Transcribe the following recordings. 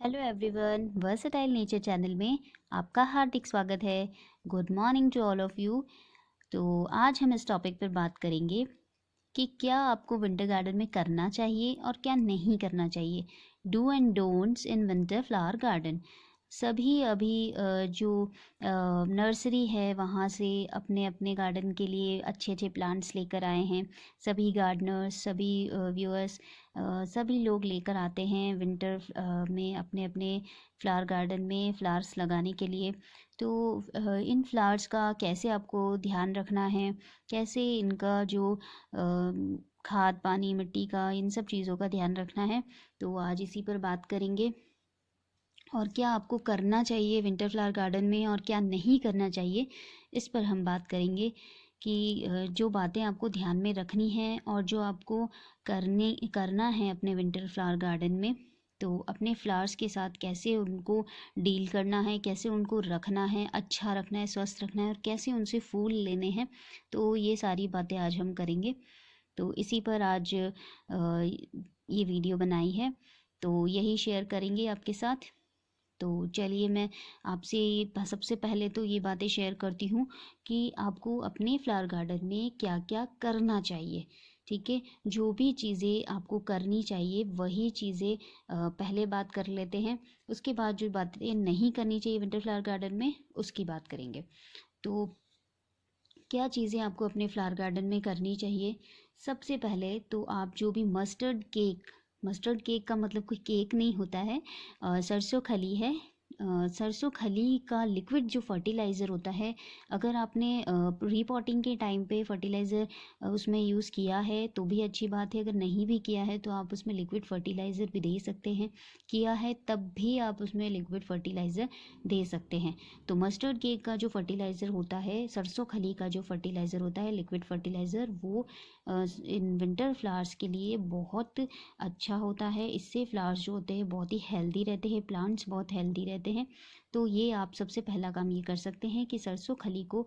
Hello everyone, versatile nature channel में आपका हार्दिक स्वागत है। Good morning to all of you. तो आज हम इस टॉपिक पर बात करेंगे कि क्या आपको विंटर गार्डन में करना चाहिए और क्या नहीं करना चाहिए। Do and don'ts in winter flower garden. सभी अभी जो नर्सरी है वहाँ से अपने अपने गार्डन के लिए अच्छे अच्छे प्लांट्स लेकर आए हैं। सभी गार्डनर्स, सभी व्यूअर्स, सभी लोग लेकर आते हैं विंटर में अपने अपने फ्लावर गार्डन में फ्लावर्स लगाने के लिए। तो इन फ्लावर्स का कैसे आपको ध्यान रखना है, कैसे इनका जो खाद पानी मिट्टी का इन सब चीज़ों का ध्यान रखना है, तो आज इसी पर बात करेंगे। और क्या आपको करना चाहिए विंटर फ्लावर गार्डन में और क्या नहीं करना चाहिए, इस पर हम बात करेंगे कि जो बातें आपको ध्यान में रखनी हैं और जो आपको करना है अपने विंटर फ्लावर गार्डन में। तो अपने फ्लावर्स के साथ कैसे उनको डील करना है, कैसे उनको रखना है, अच्छा रखना है, स्वस्थ रखना है और कैसे उनसे फूल लेने हैं, तो ये सारी बातें आज हम करेंगे। तो इसी पर आज ये वीडियो बनाई है, तो यही शेयर करेंगे आपके साथ। तो चलिए मैं आपसे सबसे पहले तो ये बातें शेयर करती हूँ कि आपको अपने फ्लावर गार्डन में क्या क्या करना चाहिए। ठीक है, जो भी चीज़ें आपको करनी चाहिए वही चीज़ें पहले बात कर लेते हैं। उसके बाद जो बातें नहीं करनी चाहिए विंटर फ्लावर गार्डन में उसकी बात करेंगे। तो क्या चीज़ें आपको अपने फ्लावर गार्डन में करनी चाहिए। सबसे पहले तो आप जो भी मस्टर्ड केक का मतलब कोई केक नहीं होता है, सरसों खली है। सरसों खली का लिक्विड जो फर्टिलाइज़र होता है, अगर आपने रीपॉटिंग के टाइम पे फर्टिलाइज़र उसमें यूज़ किया है तो भी अच्छी बात है। अगर नहीं भी किया है तो आप उसमें लिक्विड फर्टिलाइज़र भी दे सकते हैं। किया है तब भी आप उसमें लिक्विड फर्टिलाइज़र दे सकते हैं। तो मस्टर्ड केक का जो फर्टिलाइज़र होता है, सरसों खली का जो फर्टिलाइज़र होता है लिक्विड फर्टिलाइज़र, वो इन विंटर फ्लावर्स के लिए बहुत अच्छा होता है। इससे फ्लावर्स जो होते हैं बहुत ही हेल्दी रहते हैं, प्लांट्स बहुत हेल्दी रहते हैं। तो ये आप सबसे पहला काम ये कर सकते हैं कि सरसों खली को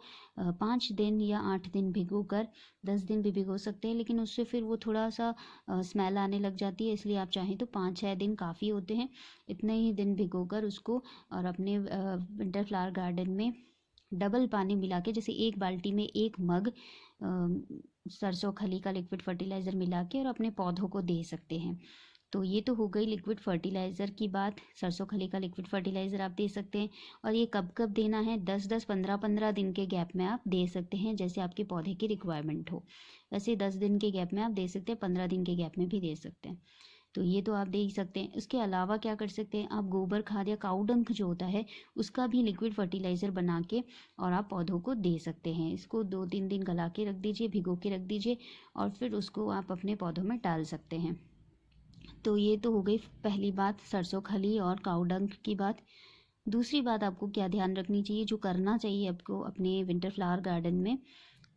5 दिन या 8 दिन भिगो कर, 10 दिन भी भिगो सकते हैं, लेकिन उससे फिर वो थोड़ा सा स्मेल आने लग जाती है। इसलिए आप चाहें तो 5-6 दिन काफ़ी होते हैं। इतने ही दिन भिगो कर उसको और अपने विंटर फ्लावर गार्डन में डबल पानी मिला के, जैसे एक बाल्टी में 1 मग सरसों खली का लिक्विड फर्टिलाइज़र मिला के और अपने पौधों को दे सकते हैं। तो ये तो हो गई लिक्विड फर्टिलाइज़र की बात। सरसों खली का लिक्विड फर्टिलाइज़र आप दे सकते हैं। और ये कब कब देना है, 10-10 15-15 दिन के गैप में आप दे सकते हैं, जैसे आपके पौधे की रिक्वायरमेंट हो। वैसे 10 दिन के गैप में आप दे सकते हैं, 15 दिन के गैप में भी दे सकते हैं। तो ये तो आप दे ही सकते हैं। इसके अलावा क्या कर सकते हैं, आप गोबर खाद या काऊ डंक जो होता है उसका भी लिक्विड फर्टिलाइज़र बना के और आप पौधों को दे सकते हैं। इसको 2-3 दिन गला के रख दीजिए, भिगो के रख दीजिए और फिर उसको आप अपने पौधों में डाल सकते हैं। तो ये तो हो गई पहली बात, सरसों खली और काऊ डंक की बात। दूसरी बात आपको क्या ध्यान रखनी चाहिए, जो करना चाहिए आपको अपने विंटर फ्लावर गार्डन में,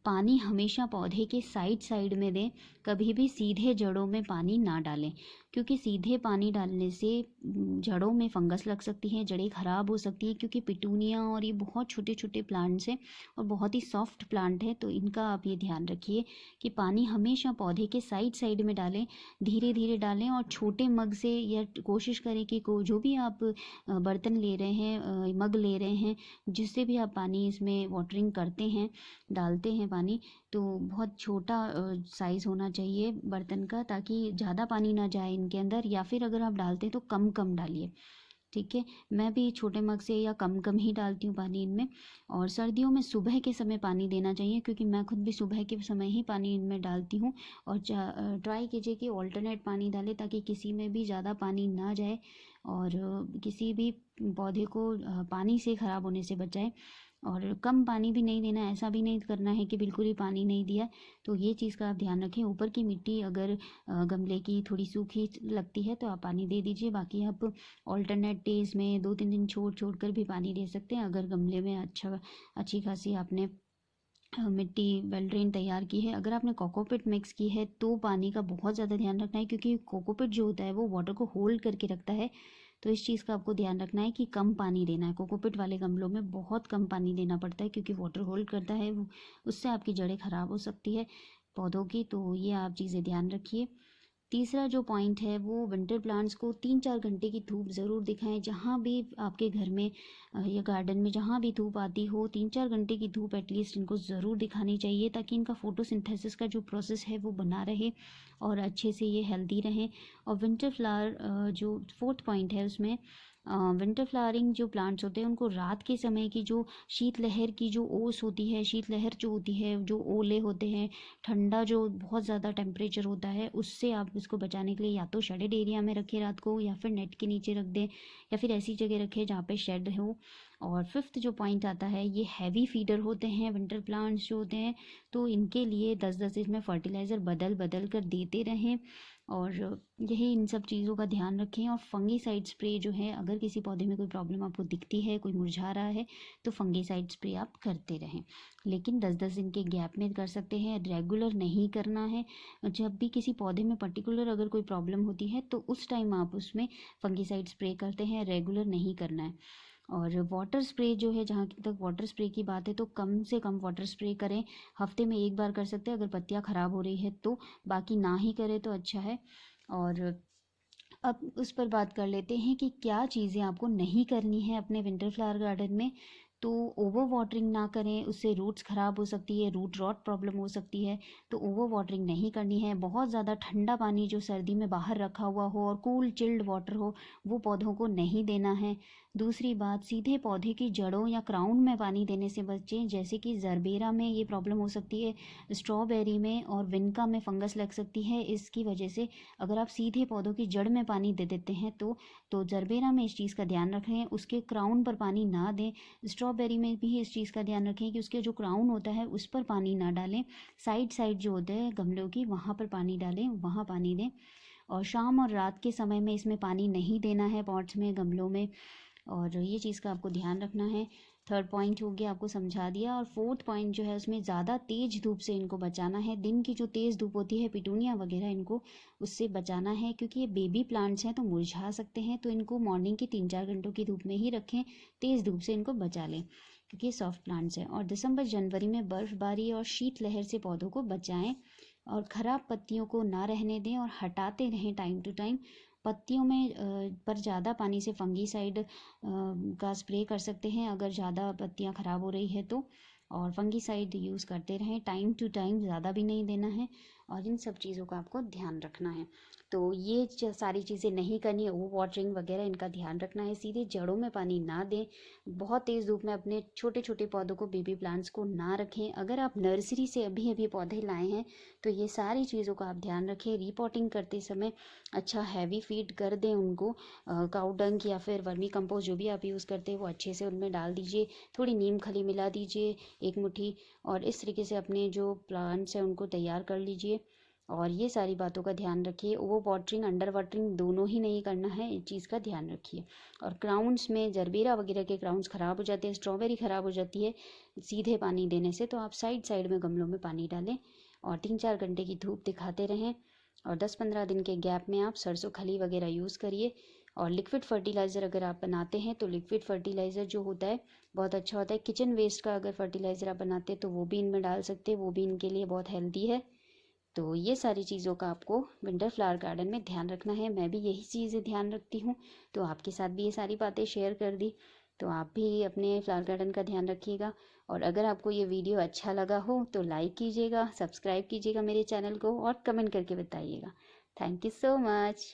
पानी हमेशा पौधे के साइड साइड में दें। कभी भी सीधे जड़ों में पानी ना डालें, क्योंकि सीधे पानी डालने से जड़ों में फंगस लग सकती है, जड़ें ख़राब हो सकती है। क्योंकि पिटूनिया और ये बहुत छोटे छोटे प्लांट्स हैं और बहुत ही सॉफ्ट प्लांट है, तो इनका आप ये ध्यान रखिए कि पानी हमेशा पौधे के साइड साइड में डालें, धीरे धीरे डालें। और छोटे मग से या कोशिश करें कि जो भी आप बर्तन ले रहे हैं, मग ले रहे हैं, जिससे भी आप पानी इसमें वाटरिंग करते हैं, डालते हैं पानी, तो बहुत छोटा साइज़ होना चाहिए बर्तन का, ताकि ज़्यादा पानी ना जाए इनके अंदर। या फिर अगर आप डालते हैं तो कम कम डालिए। ठीक है, मैं भी छोटे मग से या कम कम ही डालती हूँ पानी इनमें। और सर्दियों में सुबह के समय पानी देना चाहिए, क्योंकि मैं खुद भी सुबह के समय ही पानी इनमें डालती हूँ। और ट्राई कीजिए कि ऑल्टरनेट पानी डालें, ताकि किसी में भी ज़्यादा पानी ना जाए और किसी भी पौधे को पानी से ख़राब होने से बचाए। और कम पानी भी नहीं देना, ऐसा भी नहीं करना है कि बिल्कुल ही पानी नहीं दिया। तो ये चीज़ का आप ध्यान रखें। ऊपर की मिट्टी अगर गमले की थोड़ी सूखी लगती है तो आप पानी दे दीजिए। बाकी आप ऑल्टरनेट डेज में 2-3 दिन छोड़ छोड़ कर भी पानी दे सकते हैं। अगर गमले में अच्छी खासी आपने मिट्टी वेल ड्रेन तैयार की है, अगर आपने कोकोपिट मिक्स की है तो पानी का बहुत ज़्यादा ध्यान रखना है, क्योंकि कोकोपिट जो होता है वो वाटर को होल्ड करके रखता है। तो इस चीज़ का आपको ध्यान रखना है कि कम पानी देना है। कोकोपिट वाले गमलों में बहुत कम पानी देना पड़ता है, क्योंकि वाटर होल्ड करता है उससे आपकी जड़ें ख़राब हो सकती है पौधों की। तो ये आप चीज़ें ध्यान रखिए। तीसरा जो पॉइंट है वो विंटर प्लांट्स को 3-4 घंटे की धूप ज़रूर दिखाएं। जहाँ भी आपके घर में या गार्डन में जहाँ भी धूप आती हो, 3-4 घंटे की धूप एटलीस्ट इनको ज़रूर दिखानी चाहिए, ताकि इनका फोटोसिंथेसिस का जो प्रोसेस है वो बना रहे और अच्छे से ये हेल्दी रहें। और विंटर फ्लावर जो फोर्थ पॉइंट है उसमें विंटर फ्लावरिंग जो प्लांट्स होते हैं उनको रात के समय की जो शीतलहर की जो ओस होती है, शीतलहर जो होती है, जो ओले होते हैं, ठंडा जो बहुत ज़्यादा टेम्परेचर होता है, उससे आप इसको बचाने के लिए या तो शेडेड एरिया में रखें रात को, या फिर नेट के नीचे रख दें, या फिर ऐसी जगह रखें जहाँ पे शेड हो। और फिफ्थ जो पॉइंट आता है, ये हैवी फीडर होते हैं विंटर प्लांट्स जो होते हैं, तो इनके लिए 10-10 इसमें फर्टिलाइज़र बदल बदल कर देते रहें। और यही इन सब चीज़ों का ध्यान रखें। और फंगीसाइड स्प्रे जो है, अगर किसी पौधे में कोई प्रॉब्लम आपको दिखती है, कोई मुरझा रहा है, तो फंगीसाइड स्प्रे आप करते रहें, लेकिन 10-10 दिन के गैप में कर सकते हैं, रेगुलर नहीं करना है। जब भी किसी पौधे में पर्टिकुलर अगर कोई प्रॉब्लम होती है तो उस टाइम आप उसमें फंगीसाइड स्प्रे करते हैं, रेगुलर नहीं करना है। और वाटर स्प्रे जो है, जहाँ तक वाटर स्प्रे की बात है, तो कम से कम वाटर स्प्रे करें, हफ्ते में एक बार कर सकते हैं अगर पत्तियाँ ख़राब हो रही है तो, बाकी ना ही करें तो अच्छा है। और अब उस पर बात कर लेते हैं कि क्या चीज़ें आपको नहीं करनी है अपने विंटर फ्लावर गार्डन में। तो ओवर वाटरिंग ना करें, उससे रूट्स ख़राब हो सकती है, रूट रॉट प्रॉब्लम हो सकती है, तो ओवर वाटरिंग नहीं करनी है। बहुत ज़्यादा ठंडा पानी जो सर्दी में बाहर रखा हुआ हो और कूल चिल्ड वाटर हो, वो पौधों को नहीं देना है। दूसरी बात, सीधे पौधे की जड़ों या क्राउन में पानी देने से बचें, जैसे कि जरबेरा में ये प्रॉब्लम हो सकती है, स्ट्रॉबेरी में और विनका में फंगस लग सकती है। इसकी वजह से अगर आप सीधे पौधों की जड़ में पानी दे देते हैं तो जरबेरा में इस चीज़ का ध्यान रखें, उसके क्राउन पर पानी ना दें। स्ट्रॉबेरी में भी इस चीज़ का ध्यान रखें कि उसके जो क्राउन होता है उस पर पानी ना डालें, साइड साइड जो होते हैं गमलों की वहाँ पर पानी डालें, वहाँ पानी दें। और शाम और रात के समय में इसमें पानी नहीं देना है पॉट्स में, गमलों में, और ये चीज़ का आपको ध्यान रखना है। थर्ड पॉइंट हो गया, आपको समझा दिया। और फोर्थ पॉइंट जो है उसमें ज़्यादा तेज़ धूप से इनको बचाना है। दिन की जो तेज़ धूप होती है, पिटूनिया वगैरह, इनको उससे बचाना है, क्योंकि ये बेबी प्लांट्स हैं तो मुरझा सकते हैं, तो इनको मॉर्निंग की 3-4 घंटों की धूप में ही रखें, तेज़ धूप से इनको बचा लें, क्योंकि ये सॉफ्ट प्लांट्स हैं। और दिसंबर जनवरी में बर्फ़बारी और शीतलहर से पौधों को बचाएं, और ख़राब पत्तियों को ना रहने दें और हटाते रहें टाइम टू टाइम। पत्तियों में पर ज़्यादा पानी से फंगीसाइड का स्प्रे कर सकते हैं अगर ज़्यादा पत्तियां ख़राब हो रही है तो। और फंगीसाइड यूज़ करते रहें टाइम टू टाइम, ज़्यादा भी नहीं देना है, और इन सब चीज़ों का आपको ध्यान रखना है। तो ये सारी चीज़ें नहीं करनी है, ओवर वाटरिंग वगैरह इनका ध्यान रखना है, सीधे जड़ों में पानी ना दें, बहुत तेज़ धूप में अपने छोटे छोटे पौधों को, बेबी प्लांट्स को ना रखें। अगर आप नर्सरी से अभी अभी पौधे लाए हैं तो ये सारी चीज़ों का आप ध्यान रखें। रिपोर्टिंग करते समय अच्छा हैवी फीड कर दें उनको, काऊ डंग या फिर वर्मी कंपोस्ट जो भी आप यूज़ करते हैं वो अच्छे से उनमें डाल दीजिए, थोड़ी नीम खली मिला दीजिए 1 मुट्ठी, और इस तरीके से अपने जो प्लांट्स हैं उनको तैयार कर लीजिए। और ये सारी बातों का ध्यान रखिए। ओवर वाटरिंग, अंडर वाटरिंग दोनों ही नहीं करना है, इस चीज़ का ध्यान रखिए। और क्राउन्स में जरबेरा वगैरह के क्राउन्स ख़राब हो जाते हैं, स्ट्रॉबेरी ख़राब हो जाती है सीधे पानी देने से, तो आप साइड साइड में गमलों में पानी डालें और 3-4 घंटे की धूप दिखाते रहें। और 10-15 दिन के गैप में आप सरसों खली वगैरह यूज़ करिए। और लिक्विड फर्टिलाइज़र अगर आप बनाते हैं तो लिक्विड फर्टिलाइज़र जो होता है बहुत अच्छा होता है। किचन वेस्ट का अगर फर्टिलाइज़र आप बनाते हैं तो वो भी इनमें डाल सकते हैं, वो भी इनके लिए बहुत हेल्दी है। तो ये सारी चीज़ों का आपको विंटर फ्लावर गार्डन में ध्यान रखना है। मैं भी यही चीज़ें ध्यान रखती हूँ, तो आपके साथ भी ये सारी बातें शेयर कर दी। तो आप भी अपने फ्लावर गार्डन का ध्यान रखिएगा। और अगर आपको ये वीडियो अच्छा लगा हो तो लाइक कीजिएगा, सब्सक्राइब कीजिएगा मेरे चैनल को, और कमेंट करके बताइएगा। Thank you so much.